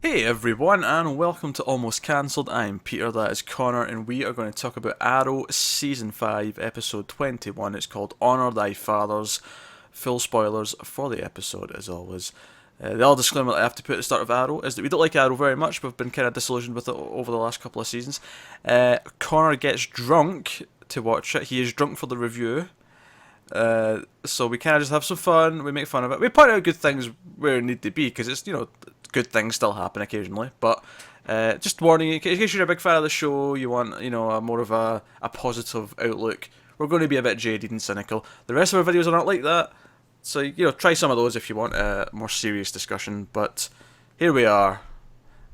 Hey everyone, and welcome to Almost Cancelled. I'm Peter, that is Connor, and we are going to talk about Arrow Season 5, Episode 21. It's called Honour Thy Fathers. Full spoilers for the episode, as always. The other disclaimer that I have to put at the start of Arrow is that we don't like Arrow very much. We've been kind of disillusioned with it over the last couple of seasons. Connor gets drunk to watch it. He is drunk for the review. So we kind of just have some fun. We make fun of it. We point out good things where it need to be because it's good things still happen occasionally. But just warning you, in case you're a big fan of the show, you want a more of a positive outlook. We're going to be a bit jaded and cynical. The rest of our videos are not like that. So try some of those if you want a more serious discussion. But here we are,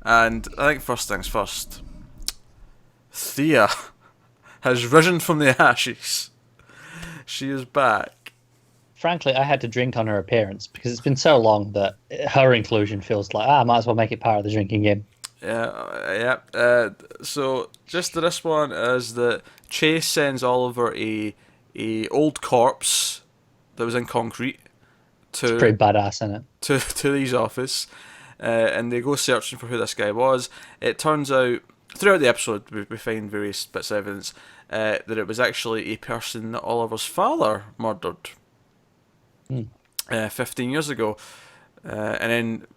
and I think first things first. Thea has risen from the ashes. She is back. Frankly, I had to drink on her appearance because it's been so long that her inclusion feels like, I might as well make it part of the drinking game. Yeah. So just this one is that Chase sends Oliver a old corpse that was in concrete It's to pretty badass, isn't it? to his office, and they go searching for who this guy was. It turns out throughout the episode we find various bits of evidence that it was actually a person that Oliver's father murdered Hmm. 15 years ago, and then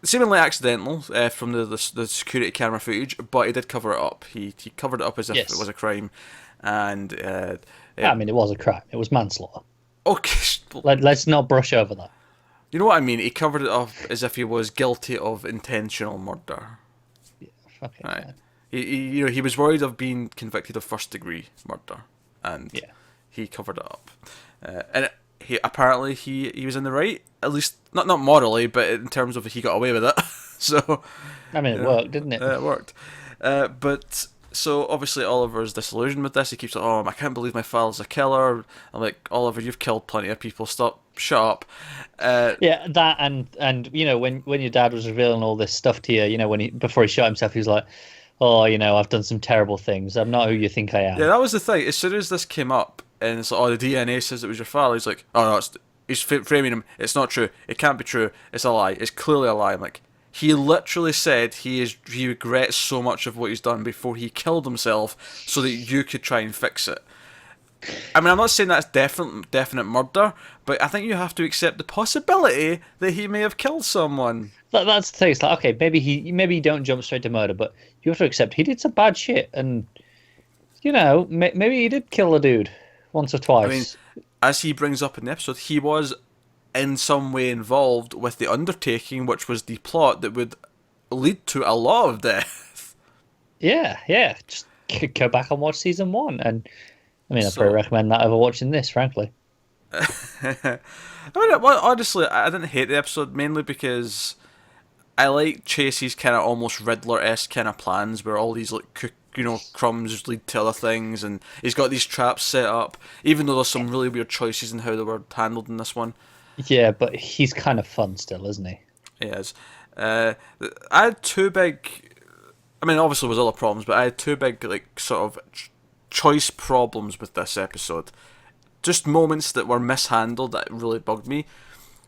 seemingly accidental from the security camera footage, but he did cover it up. He covered it up as if it was Yes. a crime, and I mean, it was a crime. It was manslaughter. okay, Let's not brush over that. you know what I mean. He covered it up as if he was guilty of intentional murder. Fucking Right. hell. He was worried of being convicted of first degree murder, and Yeah. he covered it up. And he apparently he was in the right, at least not morally, but in terms of he got away with it. So I mean, it yeah, worked, didn't it? it worked. But so obviously Oliver's disillusioned with this. He keeps like, "Oh, I can't believe my father's a killer." I'm like, "Oliver, you've killed plenty of people. Stop, shut up." Yeah, that and when your dad was revealing all this stuff to you, when before he shot himself, he was like, "Oh, I've done some terrible things. I'm not who you think I Yeah, am." that was the thing. As soon as this came up, and it's like, "Oh, the DNA says it was your father," he's like, "Oh no, he's framing him. It's not true. It can't be true. It's a lie. It's clearly a lie." I'm like, he literally said he regrets so much of what he's done before he killed himself, so that you could try and fix it. I mean, I'm not saying that's definite murder, but I think you have to accept the possibility that he may have killed someone. That's the thing. It's like, okay, maybe you don't jump straight to murder, but you have to accept he did some bad shit, and maybe he did kill a dude once or I mean, twice. as he brings up in the episode, he was in some way involved with the undertaking, which was the plot that would lead to a lot of death. Yeah, yeah. Just go back and watch season one, and I mean, I probably So, recommend that over watching this, frankly. I mean, well, honestly, I didn't hate the episode mainly because I like Chase's kind of almost Riddler-esque kind of plans where all these like crumbs lead to other things, and he's got these traps set up. Even though there's some really weird choices in how they were handled in this one. Yeah, but he's kind of fun still, isn't he? He is. Uh, I had two big. I mean, obviously, there was other problems, but I had two big, like, sort of choice problems with this episode. Just moments that were mishandled that really bugged me.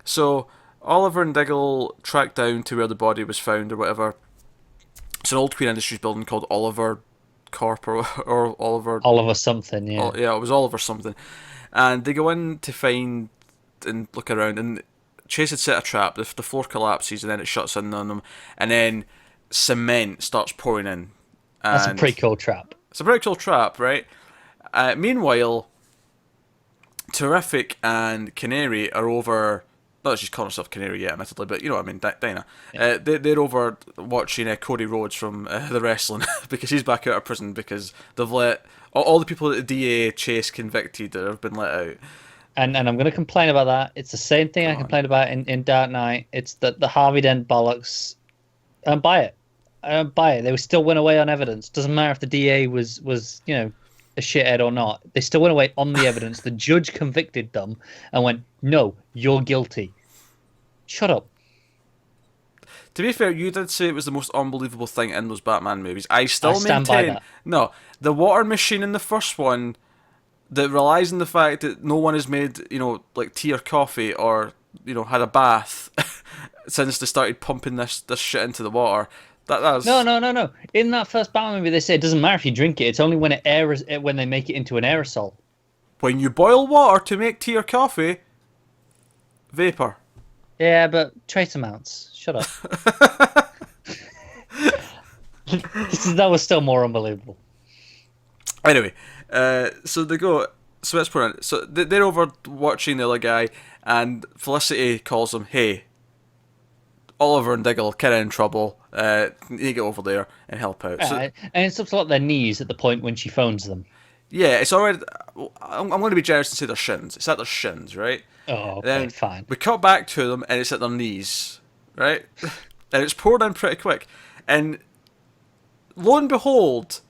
So, Oliver and Diggle tracked down to where the body was found or whatever. It's an old Queen Industries building called Oliver Corp or Oliver. Oliver something, yeah. Yeah, it was Oliver something. And they go in to find and look around, and Chase had set a trap. The floor collapses, and then it shuts in on them, and then cement starts pouring in. That's a And pretty cool trap. it's a pretty cool trap, right? Meanwhile, Terrific and Canary are over. Not that she's calling herself Canary yet, admittedly, but you know what I mean, Dinah. They're over watching Cody Rhodes from the wrestling because he's back out of prison because they've let all the people that the DA Chase convicted that have been let out. And I'm going to complain about that. It's the same thing I on. complained about in Dark Knight. It's that the Harvey Dent bollocks. I don't buy it. I don't buy it. They still went away on evidence. Doesn't matter if the DA was a shithead or not. They still went away on the evidence. The judge convicted them and went, "No, you're guilty." Shut up. To be fair, you did say it was the most unbelievable thing in those Batman movies. I I still stand by maintain. that. No, the water machine in the first one that relies on the fact that no one has made, like tea or coffee or, had a bath since they started pumping this shit into the water. That's No. In that first Batman movie, they say it doesn't matter if you drink it. It's only when when they make it into an aerosol. when you boil water to make tea or coffee, vapor. Yeah, but trace amounts. Shut up. That was still more unbelievable. Anyway, so they go. So let's put it. So they're over watching the other guy, and Felicity calls him, "Hey, Oliver and Diggle, kind of in trouble. You get over there and help out." So, And it's up to like their knees at the point when she phones them. yeah, it's already. I'm going to be generous and say their shins. It's at their shins, right? Oh, okay, Then fine. we cut back to them, and it's at their knees, right? And it's poured in pretty quick, and lo and behold,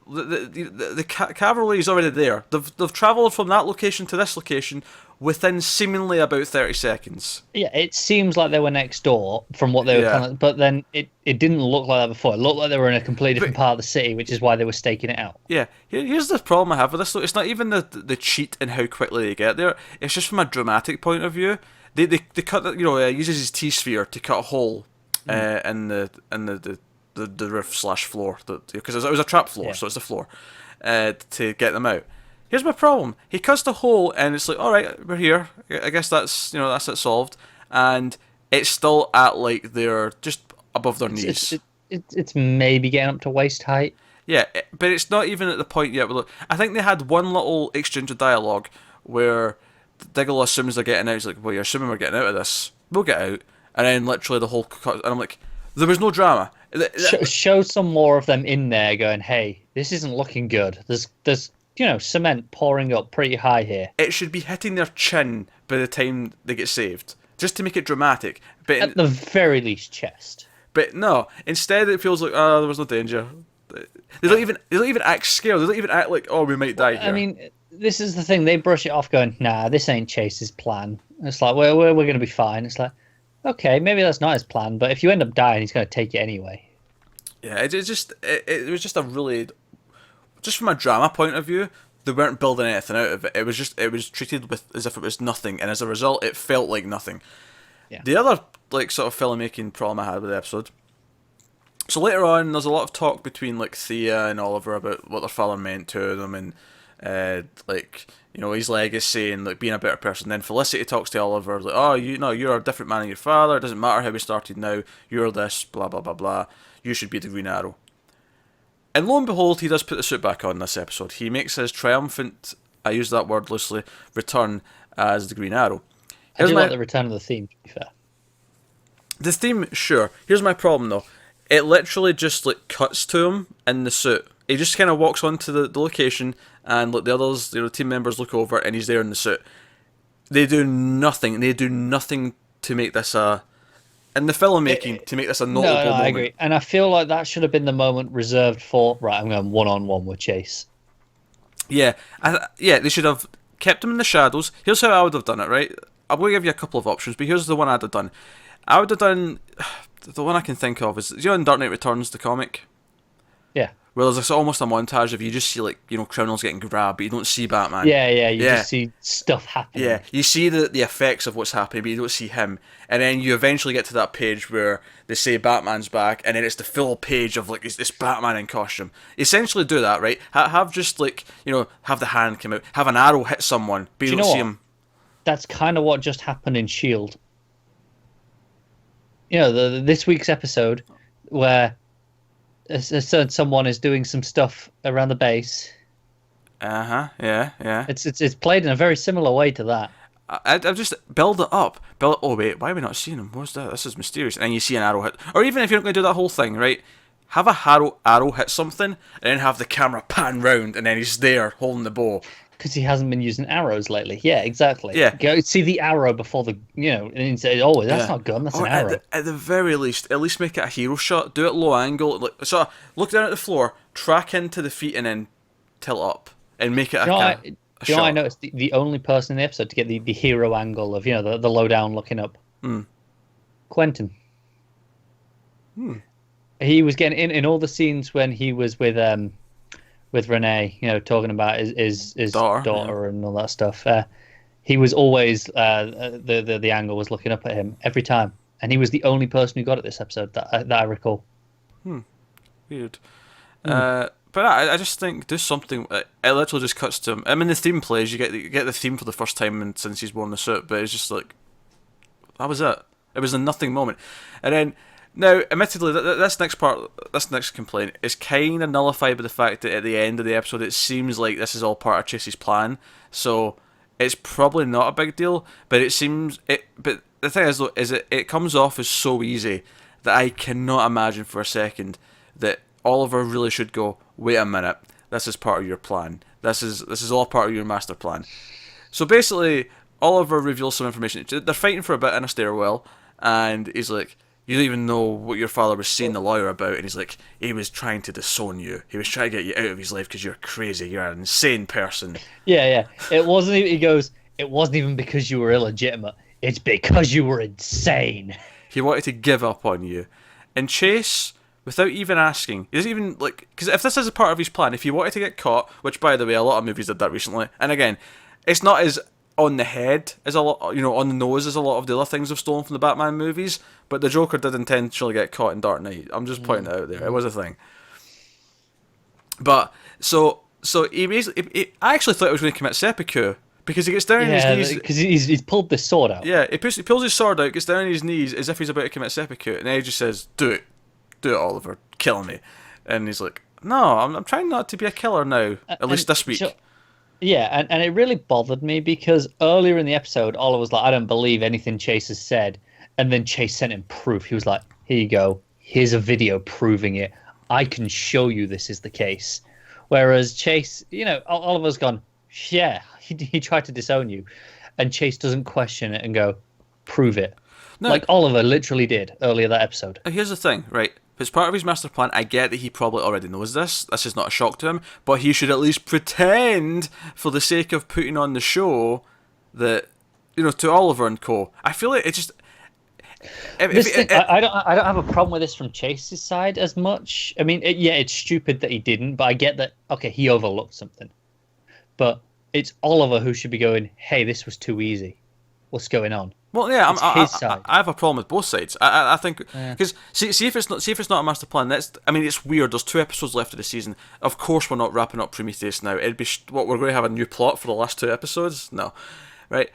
the cavalry is already there. They've travelled from that location to this location within seemingly about 30 seconds. Yeah, it seems like they were next door from what they were kind of, but then it didn't look like that before. It looked like they were in a completely different part of the city, which is why they were staking it out. Yeah, here's the problem I have with this though. It's not even the cheat and how quickly they get there. It's just from a dramatic point of view. They cut uses his T-sphere to cut a hole in the roof / floor, because it was a trap floor, so it's the floor, to get them out. Here's my problem. He cuts the hole, and it's like, all right, we're here. I guess that's it solved, and it's still at like they're just above their knees. It's maybe getting up to waist height. Yeah, but it's not even at the point yet. Where, I think they had one little exchange of dialogue where Diggle assumes they're getting out. He's like, "Well, you're assuming we're getting out of this. We'll get out." And then literally the whole cut, and I'm like, there was no drama. Show some more of them in there going, hey, this isn't looking good. There's cement pouring up pretty high here. It should be hitting their chin by the time they get saved, just to make it dramatic. But at the very least, chest. But no, instead it feels like, there was no danger. They don't even act scared. They don't even act like, oh, we might die here. I mean, this is the thing. They brush it off going, nah, this ain't Chase's plan. And it's like, well, we're going to be fine. It's like, okay, maybe that's not his plan, but if you end up dying, he's going to take it anyway. Yeah, it was just a really, just from a drama point of view, they weren't building anything out of it. It was treated as if it was nothing, and as a result, it felt like nothing. Yeah. The other sort of filmmaking problem I had with the episode. So later on, there's a lot of talk between Thea and Oliver about what their father meant to them, and his legacy and being a better person. Then Felicity talks to Oliver like, "Oh, you're a different man than your father. It doesn't matter how we started now. You're this, blah blah blah blah. You should be the Green Arrow." And lo and behold, he does put the suit back on this episode. He makes his triumphant, I use that word loosely, return as the Green Arrow. I do like the return of the theme, to be fair. The theme, sure. Here's my problem though. It literally just cuts to him in the suit. He just kind of walks onto the location, and the others, team members look over, and he's there in the suit. They do nothing. They do nothing to make this in the filmmaking to make this a notable moment. I agree, and I feel like that should have been the moment reserved for I'm going 1-on-1 with Chase. Yeah, they should have kept him in the shadows. Here's how I would have done it. Right, I'm going to give you a couple of options, but here's the one I'd have done. I would have done the one I can think of is in Dark Knight Returns, the comic. Yeah. Where there's almost a montage of you just see criminals getting grabbed, but you don't see Batman. Yeah, you just see stuff happening. Yeah, you see the effects of what's happening, but you don't see him. And then you eventually get to that page where they say Batman's back, and then it's the full page of this Batman in costume. Essentially, do that, right? Have just have the hand come out, have an arrow hit someone, but you don't see him. That's kind of what just happened in Shield. This week's episode where someone is doing some stuff around the base. Yeah. It's played in a very similar way to that. I've just build it up. Oh wait, why are we not seeing him? What's that? This is mysterious. And then you see an arrow hit, or even if you're not going to do that whole thing, right? Have a arrow hit something, and then have the camera pan round, and then he's there holding the bow. Because he hasn't been using arrows lately. Yeah, exactly. Yeah. Go see the arrow before and say, "Oh, that's not a gun. That's an arrow." At the very least, at least make it a hero shot. Do it low angle. So look down at the floor, track into the feet, and then tilt up, and make it a shot. I noticed the only person in the episode to get the hero angle of the low down looking up. Quentin. He was getting in all the scenes when he was with Renee, talking about his daughter and all that stuff. He was always the angle was looking up at him every time. and he was the only person who got it this episode that I recall. Weird. But I just think do something. It literally just cuts to him. I mean, the theme plays. You get the theme for the first time since he's worn the suit, but it's just like that was it. It was a nothing moment, and then now, admittedly, this next complaint is kind of nullified by the fact that at the end of the episode, it seems like this is all part of Chase's plan. So it's probably not a big deal, but it seems it. But the thing is, though, is it comes off as so easy that I cannot imagine for a second that Oliver really should go, wait a minute, this is part of your plan. This is all part of your master plan. So basically, Oliver reveals some information. They're fighting for a bit in a stairwell, and he's like, you don't even know what your father was seeing the lawyer about. And he's like, he was trying to disown you. He was trying to get you out of his life because you're crazy. You're an insane person. Yeah. It wasn't. He goes, it wasn't even because you were illegitimate. It's because you were insane. He wanted to give up on you. And Chase, without even asking, he doesn't even, like, because if this is a part of his plan, if he wanted to get caught, which, by the way, a lot of movies did that recently, and again, it's not as on the head as a lot, on the nose as a lot of the other things have stolen from the Batman movies, but the Joker did intentionally get caught in Dark Knight. I'm just pointing it out there. It was a thing. But, so he basically, I actually thought he was going to commit seppuku, because he gets down on his knees. Because he's pulled this sword out. Yeah, he pulls his sword out, gets down on his knees as if he's about to commit seppuku, and then he just says, do it, Oliver, kill me. And he's like, no, I'm trying not to be a killer now, at least this week. Yeah, and it really bothered me because earlier in the episode, Oliver was like, I don't believe anything Chase has said. And then Chase sent him proof. He was like, here you go. Here's a video proving it. I can show you this is the case. Whereas Chase, Oliver's gone, yeah, he tried to disown you. And Chase doesn't question it and go, prove it. No, like Oliver literally did earlier that episode. Here's the thing, right? If it's part of his master plan, I get that he probably already knows this. This is not a shock to him. But he should at least pretend, for the sake of putting on the show, that, to Oliver and co. I feel like it just... I don't have a problem with this from Chase's side as much. I mean, it's stupid that he didn't, but I get that, okay, he overlooked something. But it's Oliver who should be going, hey, this was too easy. What's going on? Well, yeah, I have a problem with both sides. I think because see if it's not a master plan. It's weird. There's 2 episodes left of the season. Of course, we're not wrapping up Prometheus now. It'd be what we're going to have a new plot for the last 2 episodes. No, right?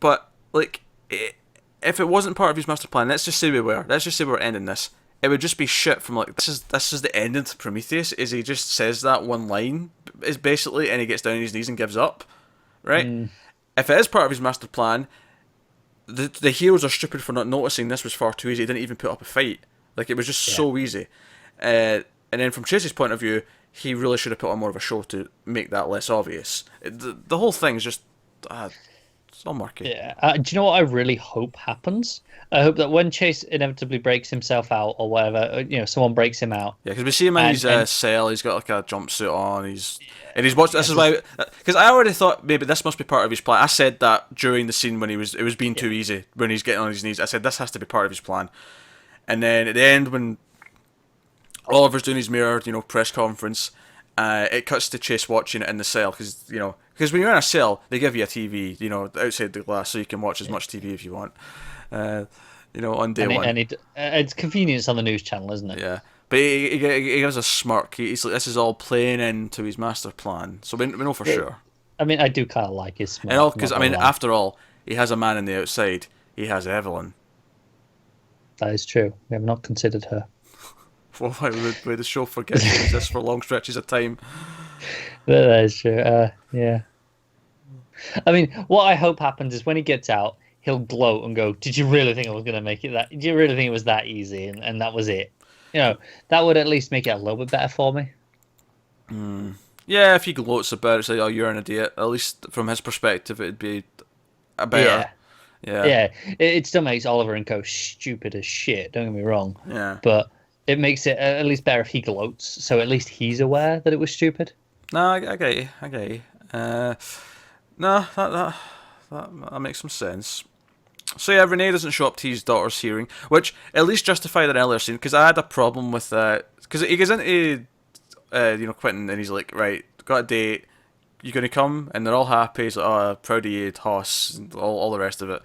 But like, if it wasn't part of his master plan, let's just say we were. Let's just say we're ending this. It would just be shit from like this is the ending to Prometheus. Is he just says that one line is basically, and he gets down on his knees and gives up, right? If it is part of his master plan. The heroes are stupid for not noticing this was far too easy. They didn't even put up a fight. Like, it was just so easy. And then from Chase's point of view, he really should have put on more of a show to make that less obvious. The whole thing is just... it's all murky. Yeah. Do you know what I really hope happens? I hope that when Chase inevitably breaks himself out or whatever, someone breaks him out. Yeah, because we see him in his cell. He's got like a jumpsuit on. He's watched. This is why, because I already thought maybe this must be part of his plan. I said that during the scene when it was being too easy when he's getting on his knees. I said this has to be part of his plan. And then at the end when Oliver's doing his mirror, press conference, it cuts to Chase watching it in the cell because when you're in a cell they give you a TV, outside the glass so you can watch as much TV if you want. On day one. And it's convenience on the news channel, isn't it? Yeah. But he gives a smirk. He's like, this is all playing into his master plan. So we know for sure. I mean, I do kind of like his smirk. And because, after all, he has a man on the outside. He has Evelyn. That is true. We have not considered her. Well, why would the show forget to exist for long stretches of time? That is true. Yeah. I mean, what I hope happens is when he gets out, he'll gloat and go, did you really think I was going to make it that? Did you really think it was that easy? And that was it. That would at least make it a little bit better for me. Yeah, if he gloats about it, say, oh, you're an idiot. At least from his perspective, it'd be a better... Yeah. It still makes Oliver and co stupid as shit, don't get me wrong. Yeah. But it makes it at least better if he gloats, so at least he's aware that it was stupid. No, I get you. No, that makes some sense. So yeah, Renee doesn't show up to his daughter's hearing, which at least justified an earlier scene, because I had a problem with that. Because he goes into, Quentin, and he's like, right, got a date, you going to come? And they're all happy. He's like, oh, proud of you, Hoss, and all the rest of it.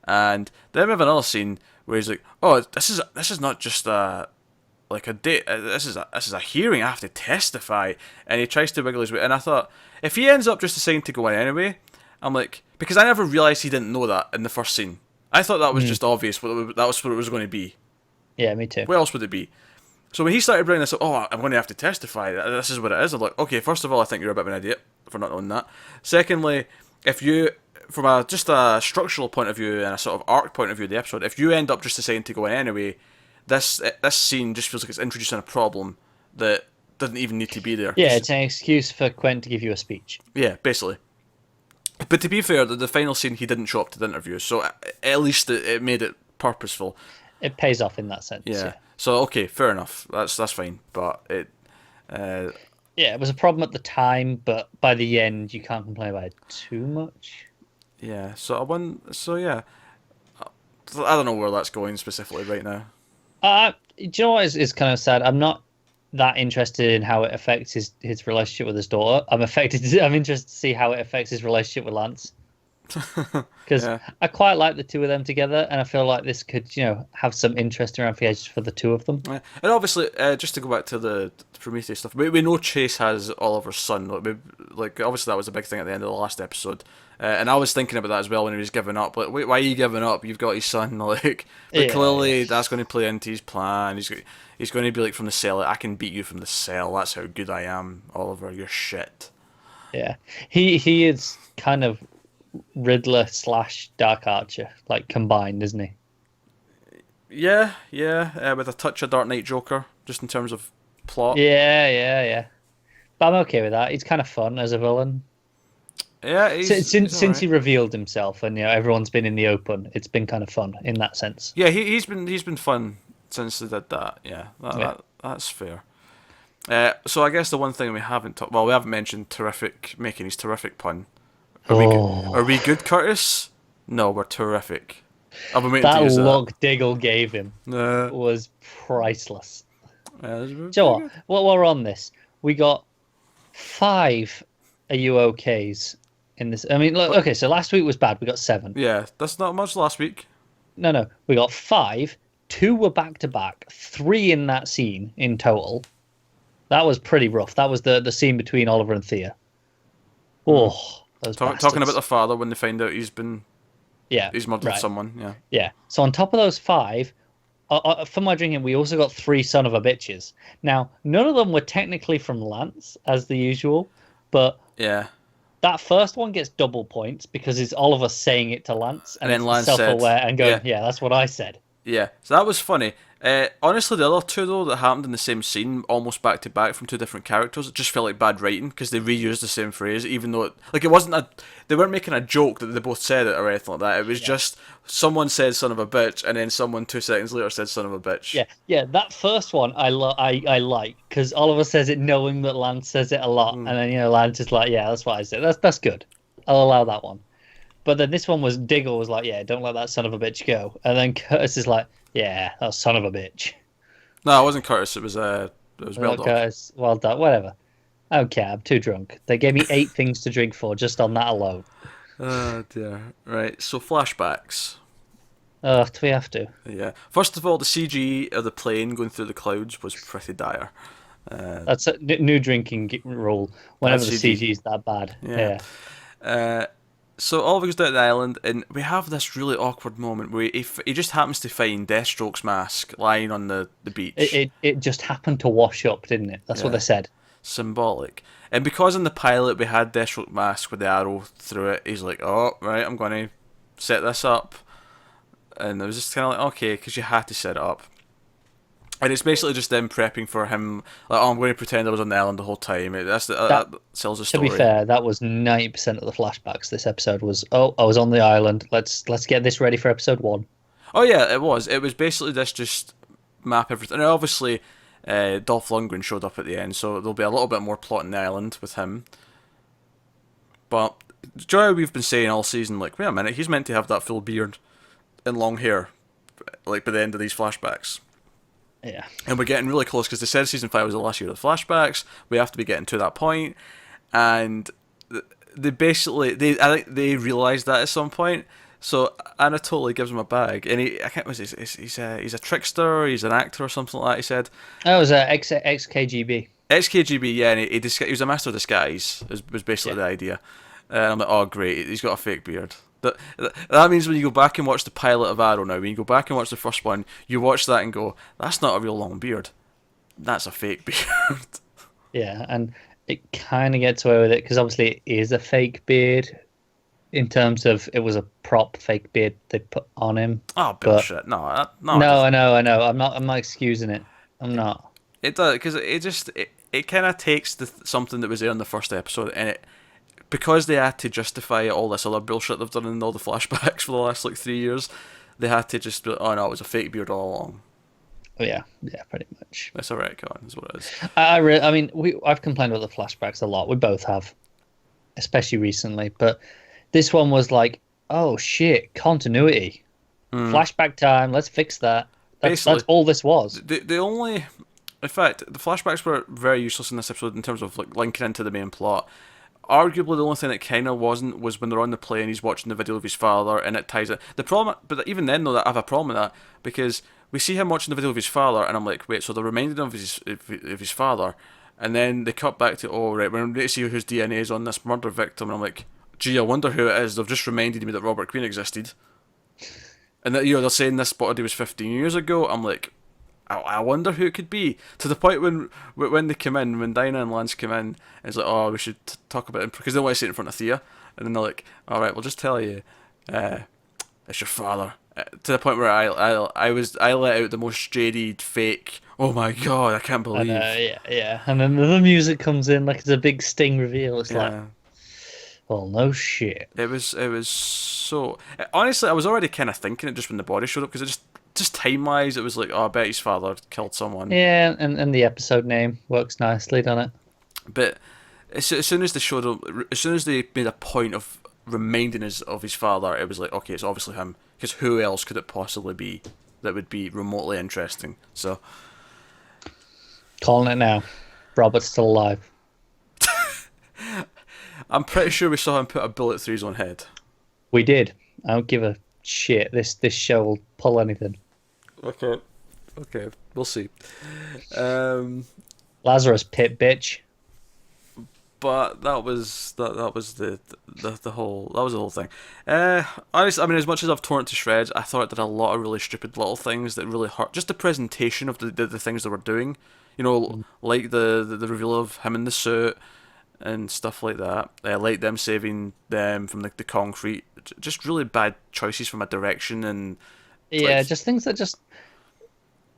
And then we have another scene where he's like, "Oh, this is not just like a date. This is a hearing. I have to testify." And he tries to wiggle his way. And I thought, if he ends up just deciding to go in anyway, I'm like, because I never realized he didn't know that in the first scene. I thought that was just obvious. That was what it was going to be. Yeah, me too. What else would it be? So when he started bringing this up, oh, I'm going to have to testify. This is what it is. I'm like, okay, first of all, I think you're a bit of an idiot for not knowing that. Secondly, if you, from just a structural point of view and a sort of arc point of view of the episode, if you end up just deciding to go in anyway, this scene just feels like it's introducing a problem that doesn't even need to be there. Yeah, it's an excuse for Quentin to give you a speech. Yeah, basically. But to be fair, the final scene, he didn't show up to the interview, so at least it made it purposeful. It pays off in that sense. Yeah. So okay, fair enough. That's fine. But it. Yeah, it was a problem at the time, but by the end, you can't complain about it too much. Yeah. So yeah. I don't know where that's going specifically right now. Do you know what is kind of sad? I'm not that interested in how it affects his relationship with his daughter. I'm interested to see how it affects his relationship with Lance. Because I quite like the two of them together, and I feel like this could, have some interesting ramifications for the two of them. Yeah. And obviously, just to go back to the Prometheus stuff, we know Chase has Oliver's son. Like obviously that was a big thing at the end of the last episode, and I was thinking about that as well when he was giving up. Like, wait, why are you giving up? You've got his son. Like, but clearly that's going to play into his plan. He's going to be like from the cell. Like, I can beat you from the cell. That's how good I am, Oliver. You're shit. Yeah, he is kind of Riddler / Dark Archer, like combined, isn't he? Yeah, with a touch of Dark Knight Joker, just in terms of plot. Yeah. But I'm okay with that. He's kind of fun as a villain. Yeah, since he revealed himself, and everyone's been in the open, it's been kind of fun in that sense. Yeah, he's been fun since they did that. Yeah, that's fair. So I guess the one thing we haven't mentioned making his terrific pun. Are we good, Curtis? No, we're terrific. I've been waiting to use that. That look Diggle gave him was priceless. Do you know what? While we're on this, we got 5 Are You OKs in this. I mean, look, okay, so last week was bad. We got 7. Yeah, that's not much last week. No. We got 5. 2 were back-to-back. 3 in that scene in total. That was pretty rough. That was the scene between Oliver and Thea. Oh... Talking about the father when they find out he's murdered someone. Yeah. So on top of those 5, for my drinking, we also got 3 son of a bitches. Now, none of them were technically from Lance, as the usual, but that first one gets double points because it's Oliver saying it to Lance, and then Lance self-aware and going, yeah, that's what I said. Yeah, so that was funny. Honestly, the other 2 though that happened in the same scene, almost back to back from 2 different characters, it just felt like bad writing because they reused the same phrase, even though it wasn't they weren't making a joke that they both said it or anything like that. It was just someone said "son of a bitch" and then someone 2 seconds later said "son of a bitch." Yeah. That first one I like because Oliver says it knowing that Lance says it a lot, and then Lance is like, yeah, that's what I said. That's good. I'll allow that one. But then this one was Diggle was like, yeah, don't let that son of a bitch go. And then Curtis is like, yeah, that son of a bitch. No, it wasn't Curtis. It was Well Dog. Curtis, Well Dog, whatever. I don't care. I'm too drunk. They gave me 8 things to drink for just on that alone. Oh dear. Right. So flashbacks. Oh, do we have to? Yeah. First of all, the CG of the plane going through the clouds was pretty dire. That's a new drinking rule. Whenever the CG is that bad. Yeah. So Oliver goes down to the island, and we have this really awkward moment where he just happens to find Deathstroke's mask lying on the beach. It just happened to wash up, didn't it? That's what they said. Symbolic. And because in the pilot we had Deathstroke mask with the arrow through it, he's like, oh, right, I'm going to set this up. And it was just kind of like, okay, because you had to set it up. And it's basically just them prepping for him, like, oh, I'm going to pretend I was on the island the whole time. That sells a story. To be fair, that was 90% of the flashbacks this episode was, oh, I was on the island, let's get this ready for episode 1. Oh yeah, it was. It was basically this just map everything. And obviously, Dolph Lundgren showed up at the end, so there'll be a little bit more plot on the island with him. But, Joy, we've been saying all season, like, wait a minute, he's meant to have that full beard and long hair, like, by the end of these flashbacks. Yeah. And we're getting really close because they said season 5 was the last year of the flashbacks. We have to be getting to that point. And they basically, I think they realised that at some point. So Anatoly gives him a bag, and I can't. Was he's a trickster. He's an actor or something like that. He said. That was ex KGB. XKGB, yeah, and he was a master of disguise. Was basically Yeah. the idea. And I'm like, oh great, he's got a fake beard. That means when you go back and watch the pilot of Arrow now, when you go back and watch the first one, you watch that and go, that's not a real long beard. That's a fake beard. Yeah, and it kind of gets away with it because obviously it is a fake beard in terms of it was a prop fake beard they put on him. Oh bullshit! No, no. No, I know. I'm not excusing it. I'm not. It does because it kind of takes something that was there in the first episode and it because they had to justify all this other bullshit they've done in all the flashbacks for the last like 3 years. They had to just be like, oh no, it was a fake beard all along. Oh, yeah, pretty much. That's a retcon, is what it is. I mean, I've complained about the flashbacks a lot. We both have, especially recently. But this one was like, oh shit, continuity, flashback time. Let's fix that. That's all this was. The only, in fact, the flashbacks were very useless in this episode in terms of like linking into the main plot. Arguably, the only thing that kind of wasn't was when they're on the plane, he's watching the video of his father, and it ties it. The problem, but even then, though, I have a problem with that because we see him watching the video of his father, and I'm like, wait, so they're reminding him of his father, and then they cut back to, oh right, we're ready to see whose DNA is on this murder victim, and I'm like, gee, I wonder who it is. They've just reminded me that Robert Queen existed, and that they're saying this body was 15 years ago. I'm like, I wonder who it could be. To the point when they come in, when Dinah and Lance come in, it's like, oh, we should talk about it because they want to say it in front of Thea, and then they're like, all right, we'll just tell you, it's your father. To the point where I let out the most jaded fake. Oh my god, I can't believe. Yeah, and then the music comes in like it's a big Sting reveal. It's like, well, no shit. It was so. Honestly, I was already kind of thinking it just when the body showed up because it just time wise, it was like, oh, I bet his father killed someone. Yeah, and the episode name works nicely, doesn't it? But as soon as they showed up, as soon as they made a point of reminding us of his father, it was like, okay, it's obviously him. Because who else could it possibly be that would be remotely interesting? So, calling it now. Robert's still alive. I'm pretty sure we saw him put a bullet through his own head. We did. I don't give a shit. This show will pull anything. Okay, we'll see. Lazarus Pit, bitch. But that was the whole thing. Honestly, I mean, as much as I've torn it to shreds, I thought it did a lot of really stupid little things that really hurt. Just the presentation of the things they were doing, like the reveal of him in the suit and stuff like that. Like them saving them from the concrete. Just really bad choices from a direction and just things that just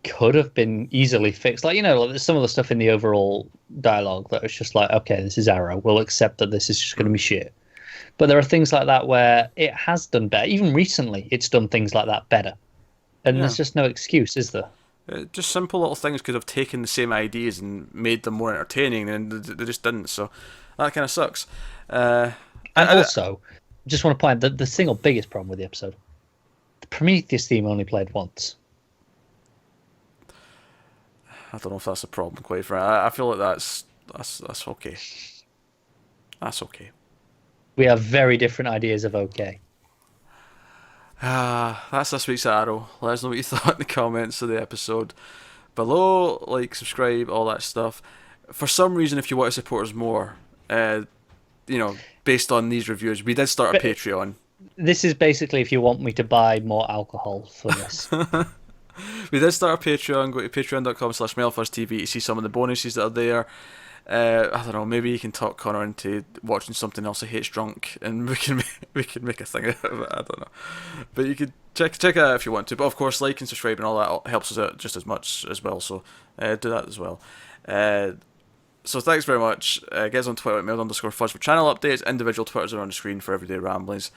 could have been easily fixed. Like, there's some of the stuff in the overall dialogue that was just like, okay, this is Arrow. We'll accept that this is just going to be shit. But there are things like that where it has done better. Even recently, it's done things like that better. And there's just no excuse, is there? Just simple little things could have taken the same ideas and made them more entertaining, and they just didn't. So that kind of sucks. And also, just want to point out the single biggest problem with the episode, the Prometheus theme only played once. I don't know if that's a problem, quite frankly. I feel like that's okay. That's okay. We have very different ideas of okay. That's this week's Arrow. Let us know what you thought in the comments of the episode below. Like, subscribe, all that stuff. For some reason, if you want to support us more, based on these reviews, we did start a Patreon. This is basically if you want me to buy more alcohol for this. We did start a Patreon. Go to patreon.com/MailFuzzTV to see some of the bonuses that are there. I don't know, maybe you can talk Connor into watching something else he hates drunk, and we can make a thing out of it. I don't know, but you could check it out if you want to. But of course, like and subscribe and all that helps us out just as much as well. So do that as well. So thanks very much. Get us on Twitter at mail_fuzz for channel updates. Individual Twitters are on the screen for everyday ramblings.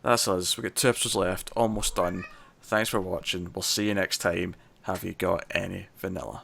That's us. We've got 2 episodes left, almost done. Thanks for watching. We'll see you next time. Have you got any vanilla?